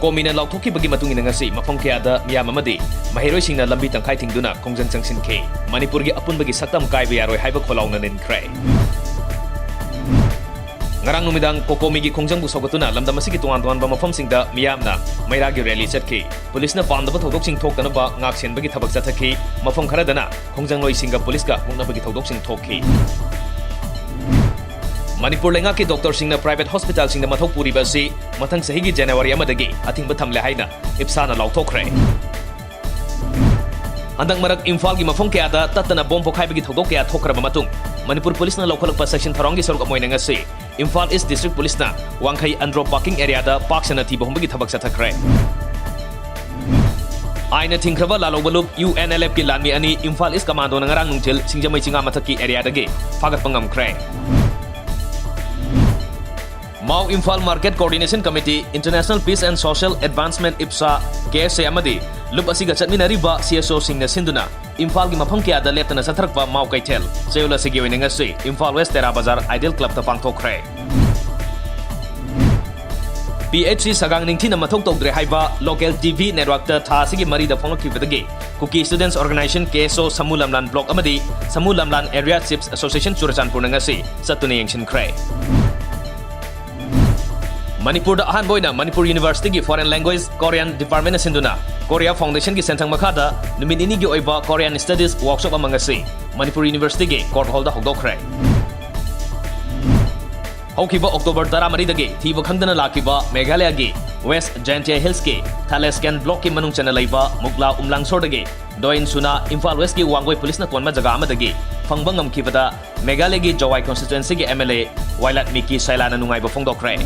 Kokomina lauthoki-bagi matung ina ngasi mafam kayada miyam amadi mahiroisingna lambi tangkai tingduna khongjang changsinki Manipurgi apunbagi saktam kaiba yaroi haiba kholauna ninkre. Ngarang numidang Kokomigi khongjangbu sogatuna lamdam asigi tuan-tuanba mafamsingda miyamna mairagi rally chatki pulisna pamdaba thodok-sing thoktanaba ngaksenbagi thabak chathaki mafam kharadana khongjang loisinga puliska muknabagi thodok-sing thokki. Manipur lenga ki doctor singna private hospital singna mathok puri basi mathang sahigi January amadagi athingba thamle haina ipsana lauthokre. Handang marak Imphal gi mafam kayada tatana bom pokhaibagi thodok kaya thokraba matung Manipur police na laukolakpa section tharongi sorok amoina ngasi Imphal East District Police na Wangkhai Andro parking area da paksana thiba humbagi thabak chathakre. Aina thingkraba lalobalup UNLF ki lanmi ani Imphal East commando na ngarang nungthil singjamai chinga mathaki area dagi fagat pangamkre. Mau Imphal Market Coordination Committee, International Peace and Social Advancement IPSA, KSA Amadi, Lup Asiga Chatminariba, CSO Singna Sinduna, Imphal gi mafam kayada leptana satharakpa Mau Kaitel, Seola Sigi Winingasi, Imphal West Tera Bazar Ideal Club ta pangthokre. PHC Sagang Ningthina mathok tokdre haiba local TV network ta tha sigi mari da phonglakibadagi Kuki Students Organization KSO Samulamlan Block Amadi, Samulamlan Area Chiefs Association Churachanpur ngasi satuna yengsinkre. Manipur da ahan boina Manipur University gi Foreign Language Korean Department sinduna Korea Foundation gi sentang makada numit ini gi oiba Korean Studies workshop amangasi Manipur University gi court hall da hogdokre. Haukiba October 10 dagi thiba khangdana lakiba Meghalaya gi West Jaintia Hills ki Thalescan block ki manung chana laiba Mukla Umlangsor dagi Doin Suna Imphal West ki Wangoi police na tonma jaga amadagi fangbangam kibada Meghalaya gi Jawai constituency gi MLA Wailat Miki Sailana nungaiba phongdokre.